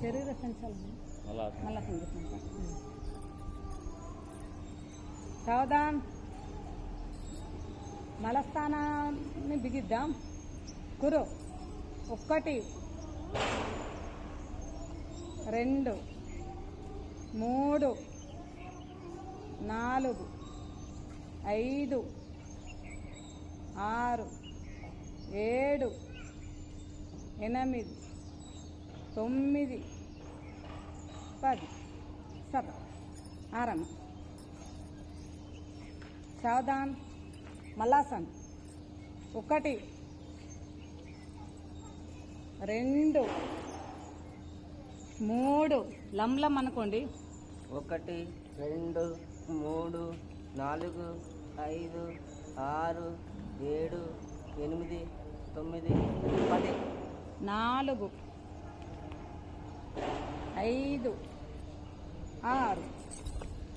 శరీర సంచాలనం మళ్ళా సంగీతం సావధాన్ మలస్థానాన్ని బిగిద్దాం. కురు 1 2 3 4 5 6 7 8 9 10 सब आराम सावधान मलासन 1 2 3 लम అనుకోండి 1 2 3 4 5 6 7 8 9 10 4 5 6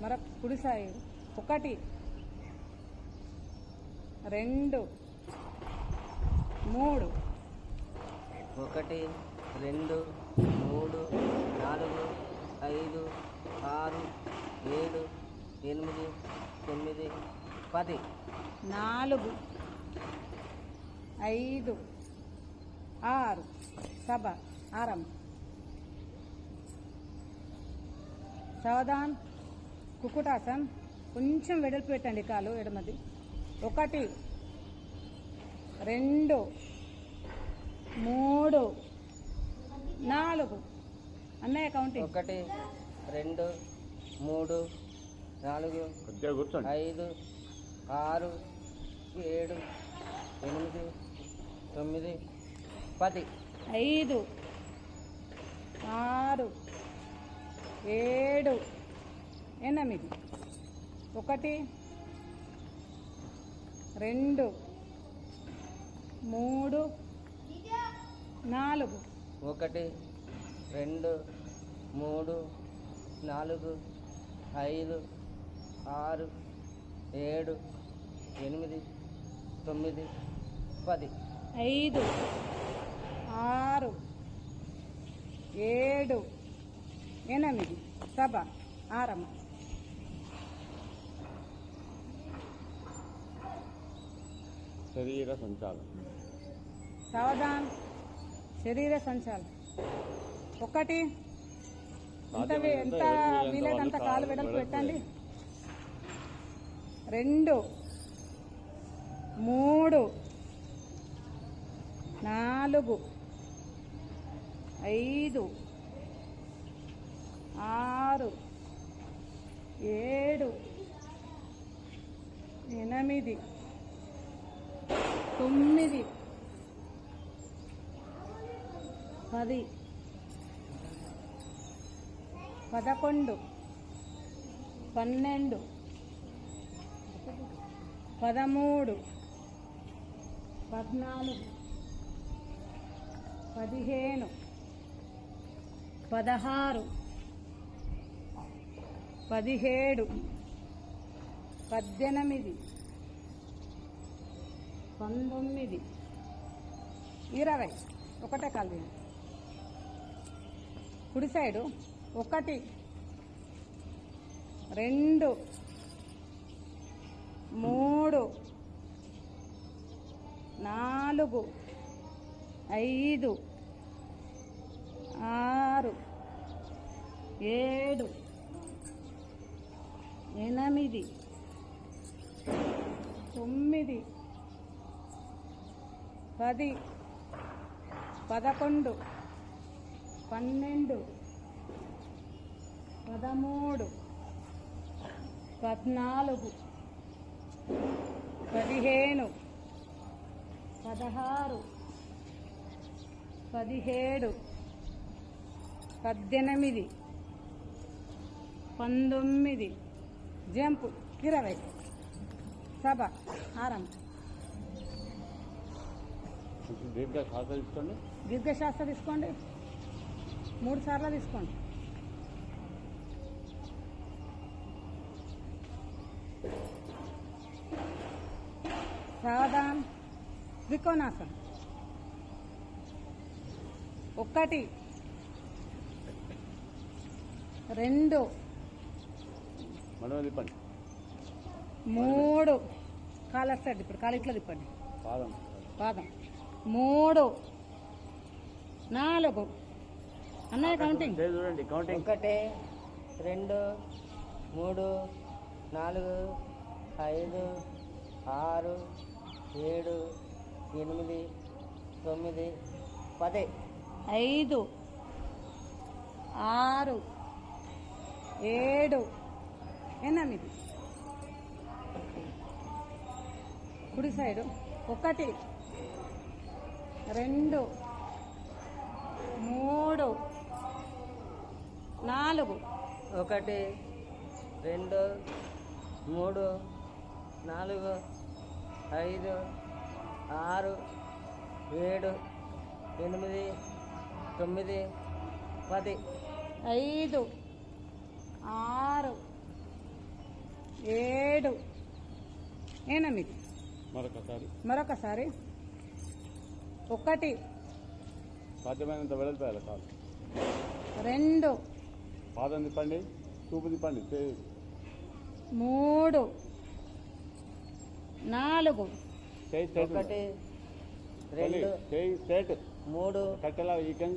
మరొక కుడి సైడ్ 1 2 3 1 2 3 4 5 6 7 8 9 10 4 5 6 सब आराम సావధాన్ కుకుటాసన్ కొంచెం వెడల్పు పెట్టండి కాలు ఎడమది 1 2 3 4 అన్నయ్య కౌంటింగ్ 1 2 3 4 5 6 7 8 9 10 5 6 7 8 1 2 3 4 1 2 3 4 5 6 7 8 9 10 5 6 7 8 सब आराम शरीर संचालन सावधान शरीर संचालन 1 ఎంత వీలైనంత కాలు వెడల్పు పెట్టండి 2 3 4 5 6 7 8 9 10 11 12 13 14 15 16 17 18 19 20 ఒకటే కాలు కుడి సైడు 1 2 3 4 5 6 7 8 9 10 11 12 13 14 15 16 17 18 19 జంప్ 20 సభ ఆరాం దీర్ఘశ్వాస తీసుకోండి 3 సార్లు తీసుకోండి సావధాన్ త్రికోణాసనం 1 2 మనం తిప్పండి 3 కాలు వస్తాడు ఇప్పుడు కాలు ఇట్లా తిప్పండి పాదం పాదం 3 4 అన్నయ్య కౌంటింగ్ చూడండి కౌంటింగ్ 1 2 3 4 5 6 7 8 9 10 5 6 7 8 కుడి సైడు 1 2 3 4 1 2 3 4 5 6 7 8 9 10 5 6 7 8 మరొకసారి 1 సాధ్యమైనంత వెడల్పాలి కాదు 2 పాదం తిప్పండి చూపు తిప్పండి 3 4 చేయి స్ట్రైట్ 1 2 చేయి స్ట్రైట్ 3 కట్టెలా ఈ చేయి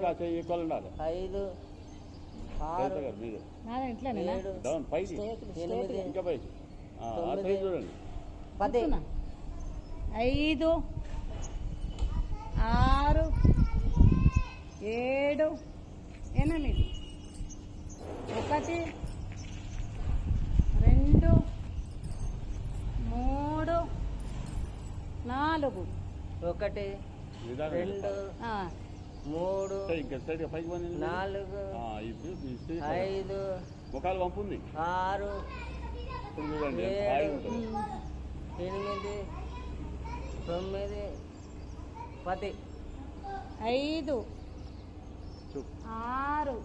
ఆ చేయి ఈక్వల్ ఉండాలి 5 స్ట్రైట్ 6 గారు మీరు నాదా ఇంట్లోనేనా 7 డౌన్ పైకి 8 ఇంకా పైకి ఆ చేయి చూడండి 10 5 6 7 8 1 2 3 4 1 2 ఆ, 3 ఇంకా స్ట్రైట్ గా పైకి పోనీ 4 5 ముఖాలు పంపుంది 6 చూడండి 7 8 9 10 5 6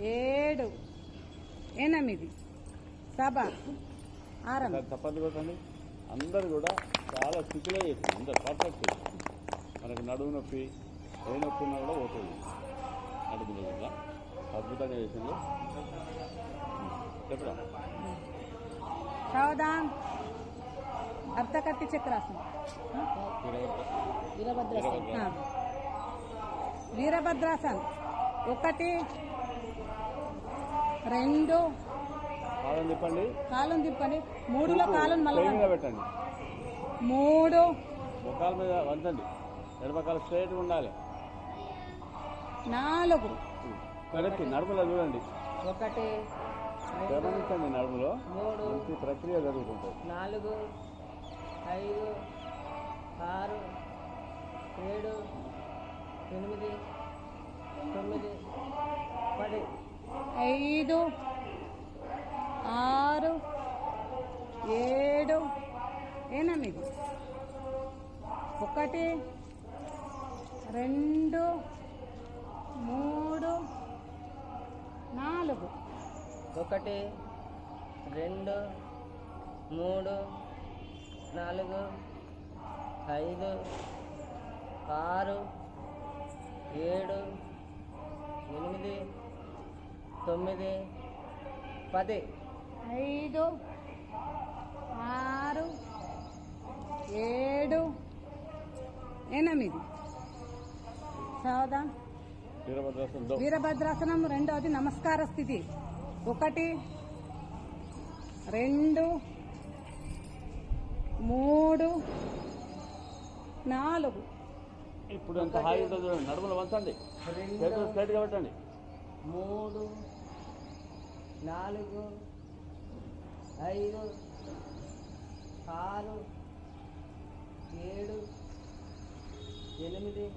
7 8 సభ ఆరం చప్పట్లు కొట్టండి అందరు కూడా చాలా స్థితిలో చేస్తుంది అందరు పర్ఫెక్ట్ మనకు నడుము నొప్పి ఏ నొప్పి ఉన్నా కూడా పోతుంది నడుము కూడా అద్భుతంగా చేసింది చెప్పరా సావధాన్ అర్ధ కట్టి చక్రాసనం వీరభద్రాసన్ 1 2 పాదం తిప్పండి కాలం తిప్పండి 3లో కాలం మళ్ళీ మీద పెట్టండి 3 ముఖాల మీద వంచండి ఎడమకాలు స్ట్రైట్ ఉండాలి 4 కరెక్ట్ నడుములో చూడండి 1 గమనించండి నడుములో 3 మంచి ప్రక్రియ జరుగుతుంటుంది 4 5 6 7 8 9 10 5 6 7 8 1 2 3 4 1 2 3 4 5 6 7 8 9 10 5 6 7 8 సావధాన్ వీరభద్రాసనం వీరభద్రాసనం రెండవది నమస్కార స్థితి 1 2 3 4 ఇప్పుడు ఎంత హాయి ఉంటుందో చూడండి నడుములో వంచండి చేతులు స్ట్రైట్గా పెట్టండి 3 4 5 6 7 8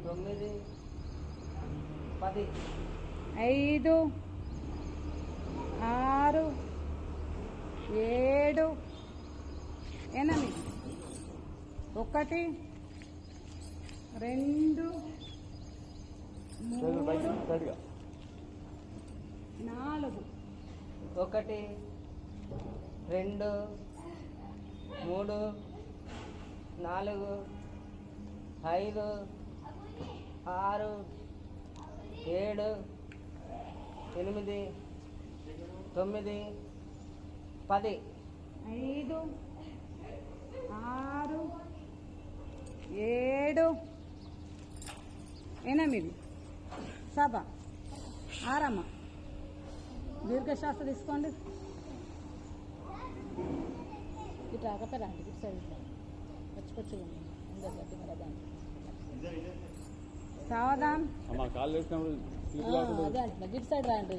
9 10 5 6 7 8 1 2 చేతులు పైకి 3 స్ట్రైట్గా 4 1 2 3 4 5 6 7 8 9 10 5 6 7 8 సభ ఆరమ్మ దీర్ఘశ్వాస తీసుకోండి. ఇటు రాకపోయారా అంటే ఇటు సైడ్ ఇట్లా పచ్చి అందరు గట్టి మన దాంట్లో సావధాన్. అమ్మ కాళ్ళు వేసినప్పుడు తీపి కాకుండా అదే అంటున్నా ఇటు సైడ్ రాండి.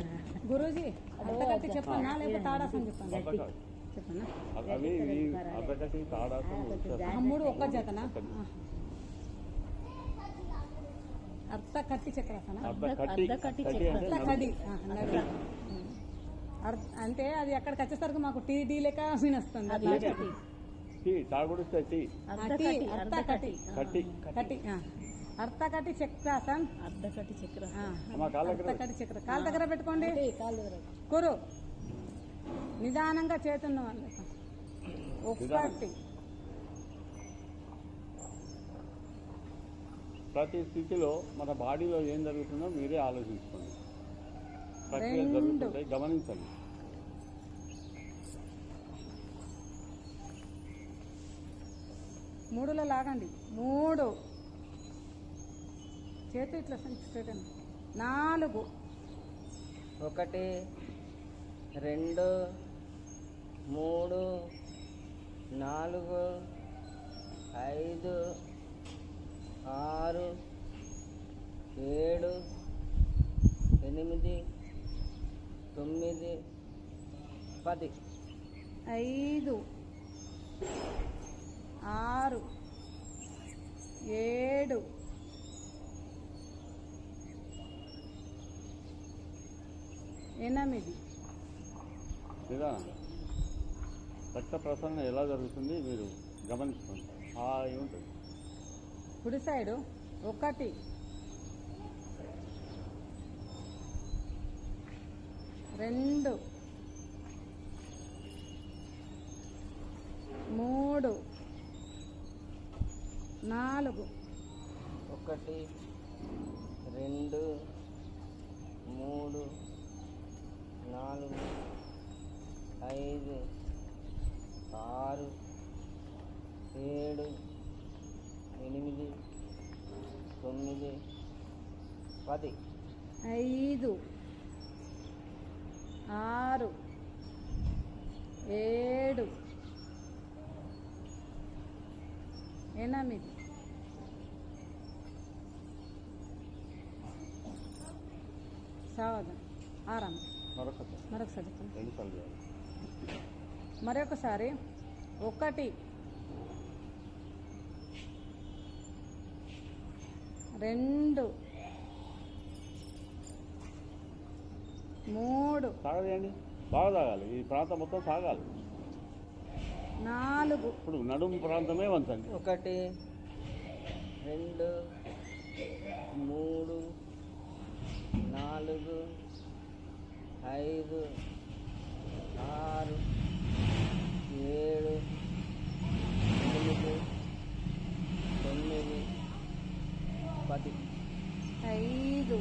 గురూజీ అర్థకట్టి చెప్పన్నా లేకపోతే తాడాసం చెప్పన్నా? అర్థకాలు. చెప్పన్నా అవి అర్థకట్టి తాడాసం మూడు ఒక్క జతనా? అర్థకట్టి చక్రాసన. అర్థకట్టి అర్థకట్టి కట్టి అంటే అర్థకడి నడి. అంటే అది అక్కడికి వచ్చేసరికి మాకు టీ డీ లెక్క వినొస్తుంది. అట్లా టీ తాగుడిస్తే టీ అర్థకటి కట్టి కట్టి అర్థకటి చక్రాసన్. అర్ధకట్టి చక్ర అమ్మ కాళ్ళ దగ్గర అర్థకటి చక్ర కాళ్ళ దగ్గర పెట్టుకోండి. కాలు దగ్గర కురు నిదానంగా చేతున్న వాళ్ళకి ఒక్కటి. ప్రతి స్థితిలో మన బాడీలో ఏం జరుగుతుందో మీరే ఆలోచించుకోండి. ప్రక్రియ రెండు. జరుగుతుంటాయి, గమనించండి. మూడులో లాగండి. 3 చేతి ఇట్లా స్ట్రైట్ 4 1 2 3 4 5 6 7 8 9 10 5 6 7 8 నిదానంగా రక్త ప్రసరణ ఎలా జరుగుతుంది మీరు గమనించుకోండి. ఉంటుంది. కుడి సైడు 1 2 3 4 1 2 3 4 5 6 7 8 9 10 5 6 7 8 సావధాన్ ఆరాం. మరొకసారి చెప్పండి. 2 సార్లు చేయాలి. మరొకసారి 1 2 3 తాగదేయండి, బాగా తాగాలి. ఈ ప్రాంతం మొత్తం సాగాలి. 4 ఇప్పుడు నడుము ప్రాంతమే వంచండి. 1 2 3 4 5 6 7 8 9 10 5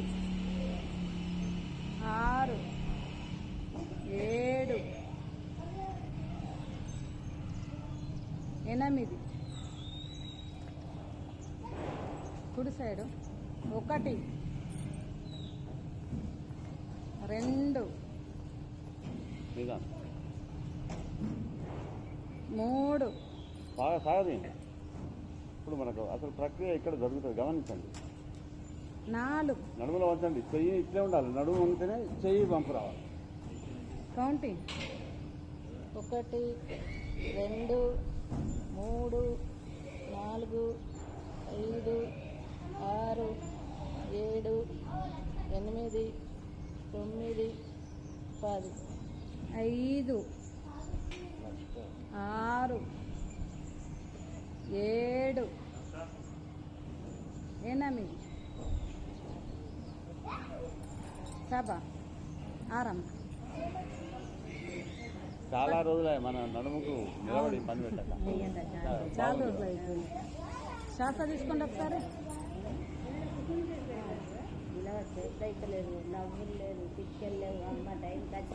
6 7 8 కుడి సైడు 1 2 నిదానం 3 బాగా సాగదేయండి. ఇప్పుడు మనకు అసలు ప్రక్రియ ఇక్కడ జరుగుతుంది, గమనించండి. 4 నడుములో వంచండి. చెయ్యి ఇట్లే ఉండాలి. నడుము వంచితేనే చెయ్యి వంపు రావాలి. కౌంటింగ్ 1 2 3 4 5 6 7 8 9 10 5 6 7 8 సభ ఆరాం. చాలా రోజులే మన నడుముకు నిలబడి పని పెట్టాక. చాలా రోజులు అయిపోయింది. శ్వాస తీసుకోండి ఒకసారి. ఇలా అవుతలేదు, నవ్వులు లేదు, పిక్చర్ లేవు, అమ్మ టైం ఉంటాయి.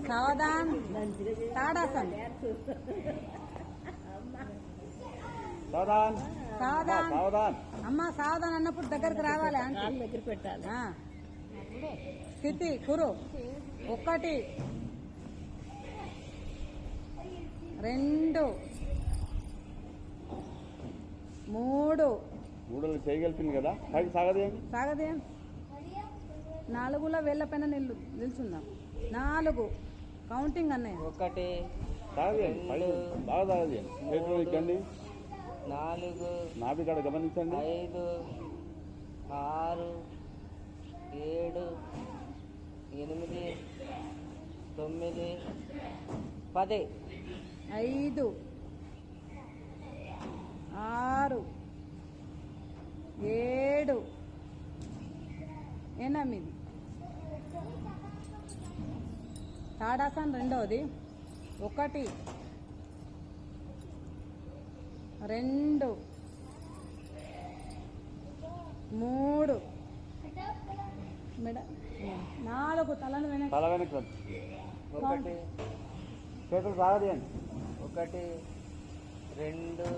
సావధాన్ తాడాసన్ సావధాన్ సావధాన్ సావధాన్ అమ్మ సావధాన్ అన్నప్పుడు దగ్గరికి రావాలి ఆంటీ. కాళ్ళు దగ్గర పెట్టాలి. ఆ. స్థితి కురు 1 2 3 మూడలు చేయగలిపింది కదా పైకి సాగదేమి సాగదేం 4లో వేళ్ళ పైన నిల్చుందాం. 4 కౌంటింగ్ అన్నయ్య. 1 సాగదేయండి పైకి బాగా సాగదేయండి. చేతులు ఇక్కండి, 4 నాభి కాడ గమనించండి. 5 6 7 8 9 10 5 6 7 8 తాడాసన్ రెండవది. 1 2 3 4 తలను వెనక్కి. తల వెనక్కి రండి. 1 చేతులు సాగదేయండి. 1 2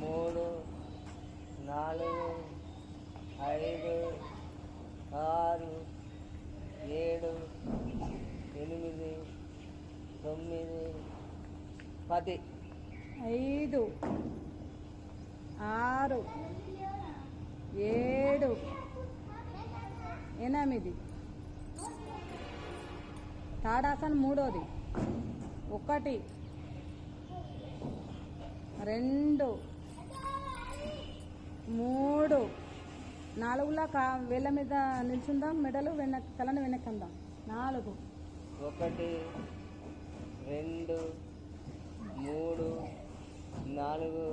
3 4 5 6 7 8 9 10 5 6 7 8 తాడాసన్ మూడోది. 1 2 3 4లో వేళ్ళ మీద నిల్చుందాం. మెడలు తలను వెనక్కందాం. 4 1 2 3 4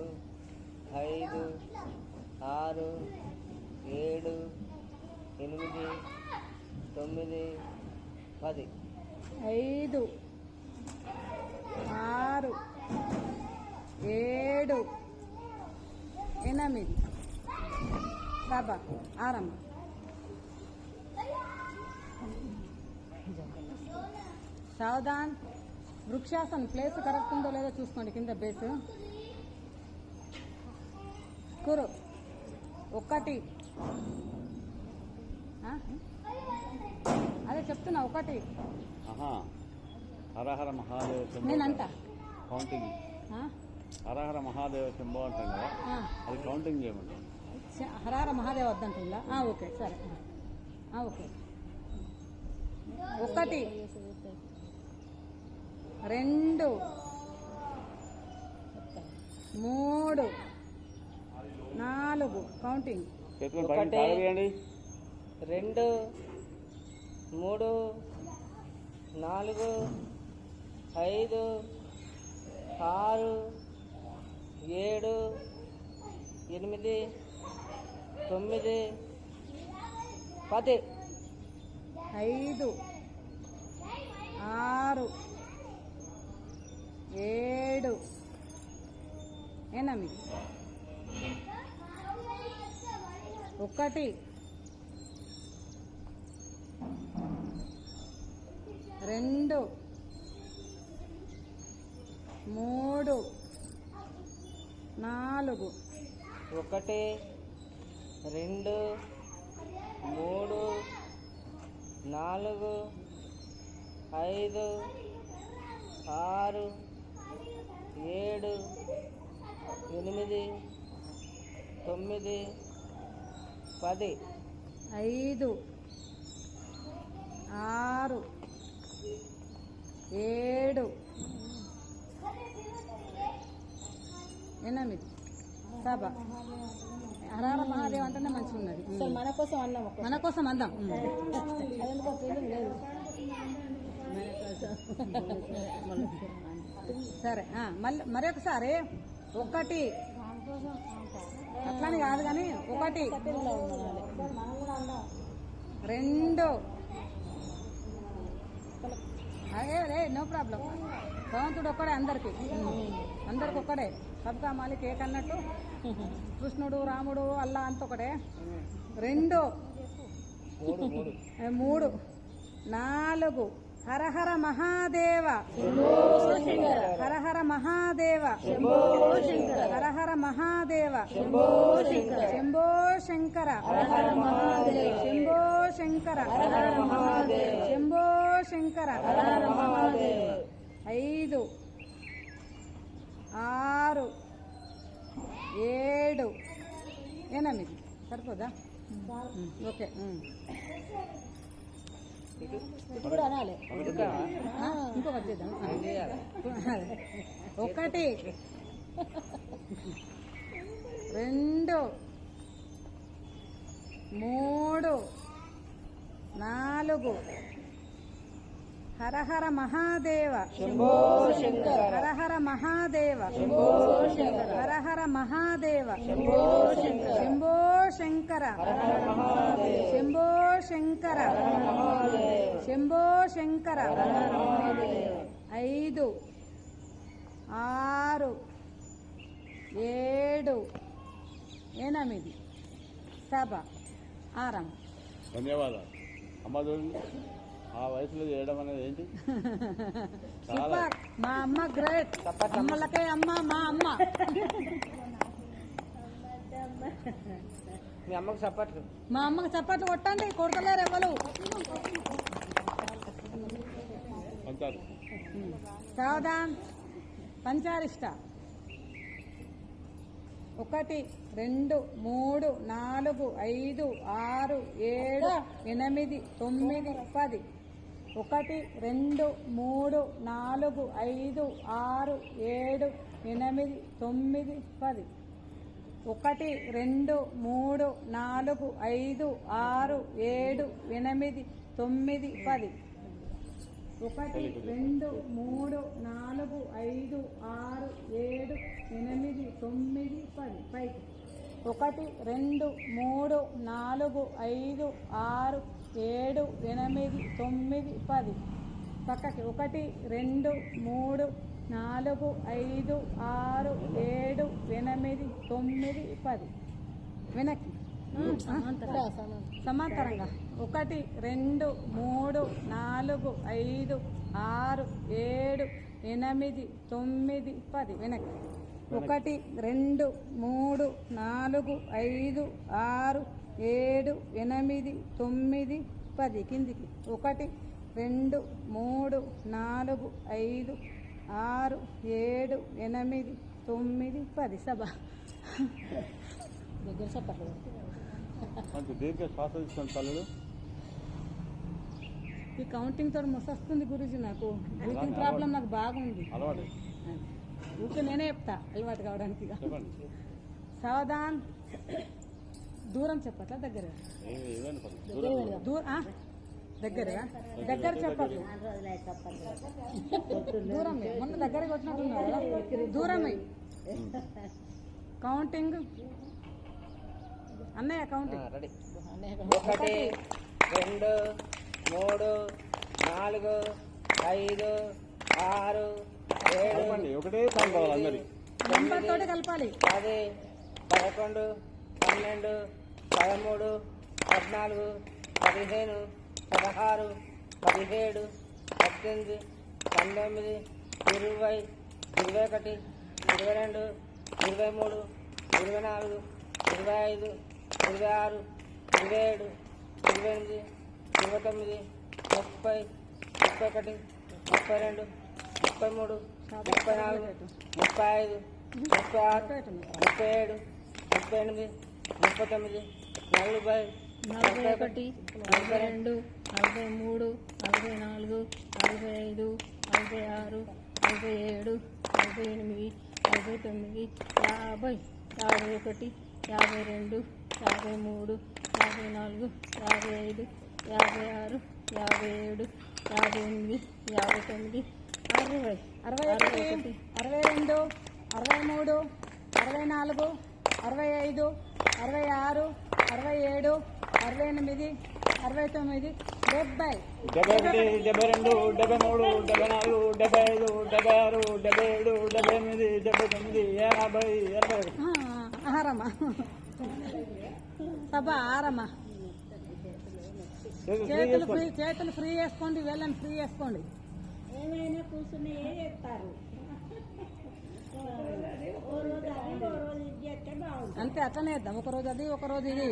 5 6 7 8 9 10 5 6 7 8 బాబా ఆరమ్మ. సావధాన్ వృక్షాసన్ ప్లేస్ కరెక్ట్ ఉందో లేదో చూసుకోండి. కింద బేస్ కురు 1 అదే చెప్తున్నా. 1 హరహర మహాదేవ శంభో నేనంట కౌంటింగ్. హరహర మహాదేవ శంభో అంటాం కదా, అది కౌంటింగ్ చేయమండి. హరార మహాదేవ్ వద్దంటుందా? ఓకే సరే. Okay 1 2 3 4 counting. చేతులు పైకి సాగదేయండి. 2 3 4 5 6 7 8 9 10 5 6 7 8 1 2 3 4 1 2 3 4 5 6 7 8 9 10 5 6 7 8 సభ. హరార మహాదేవ్ అంటేనే మంచిగా ఉన్నది. మన కోసం అన్నాం. మన కోసం అందాం. అదెందుకో ఫీలింగ్ లేదు. సరే మరొకసారి 1 అట్లానే కాదు కానీ 1 2 అదే నో ప్రాబ్లం. భగవంతుడు ఒక్కడే అందరికి ఒక్కడే. సబ్కా మాలిక్ ఏక్ అన్నట్టు కృష్ణుడు రాముడు అల్లా అంత ఒకటే. 2 3 4 హర హర మహాదేవ హర హర మహాదేవ హర హర మహాదేవ శంభో శంకర శంభో శంకర శంభో శంకర 5 6 7 8 సరిపోదా? ఓకే. ఇప్పుడు అనాలి. ఇంకొకటి చేద్దాం. 1 2 3 4 హర హర మహాదేవ శంభో శంకర హర హర మహాదేవ శంభో శంకర హర హర మహాదేవ శంభో శంకర శంభో శంకర శంభో శంకర శంభో శంకర 5 6 7 8 సభ ఆరం. ధన్యవాదాలు అమ్మ. చూడండి ఆ వయసులో చేయడం అనేది ఏంటి సూపర్. మా అమ్మ గ్రేట్. అమ్మలకే అమ్మ మా అమ్మ. మీ అమ్మకు చప్పట్లు. మా అమ్మకి చప్పట్లు కొట్టండి, కొడతలేరు ఎవరు. పంచారు సావధాన్ పంచారిష్ట. 1 2 3 4 5 6 7 8 9 10. 1 2 3 4 5 6 7 8 9 10. 1 2 3 4 5 6 7 8 9 10. 1 2 3 4 5 6 7 8 9 10. పైకి 1 2 3 4 5 6 7 8 9 10. పక్కకి 1 2 3 4 5 6 7 8 9 10. వెనక్కి సమాంతరంగా 1 2 3 4 5 6 7 8 9 10. వెనక్కి 1 2 3 4 5 6 7 8 9 10. కిందికి 1 2 3 4 5 6 7 8 9 10. సభ దగ్గర చప్పట్లు. మంచి దీర్ఘ శ్వాస తీసుకొని తల్లుడు. ఈ కౌంటింగ్ తోటి వస్తుంది గురించి. నాకు బ్రీతింగ్ ప్రాబ్లం నాకు బాగుంది. అలవాటు ఊరికే నేనే చెప్తా అలవాటు కావడానికి. చెప్పండి. సావధాన్. దూరం చెప్పట్లా దగ్గర ఏమైనా పర్లేదు. దగ్గర దగ్గర చెప్పట్లు. దూరమే మొన్న దగ్గర కొట్టినట్టున్నారు. దూరమే కౌంటింగ్. అన్నయ్య కౌంటింగ్. రెడీ. 1 2 3 4 5 6 7 ఒకటే సార్ కావాలి అందరి నెంబర్ తోటి కలపాలి. 10 11 12 13 14 15 16 17 18 19 20 21 22 23 24 25 26 27 28 29 30 31 32 33 34 35 36 37 38 39 40 41 42 43 44 45 46 47 48 49 50 51 52 53 54 55 56 57 58 59 60 61 62 63 64 65 66 67 68 69 70 71, 72, 73, 74, 75, 76, 77, 78, 79, 80, 80. ఆహారమ్మా సభా ఆరమ్మా చేతులు ఫ్రీ చేసుకోండి, వెళ్ళని ఫ్రీ చేసుకోండి. ఏమైనా కూర్చుని చేస్తారు. ఓ రోజు అది ఓ రోజు ఇది చేస్తే బాగుంటుంది. అంతే అట్లనే వేద్దాం, ఒక రోజు అది ఒక రోజు ఇది.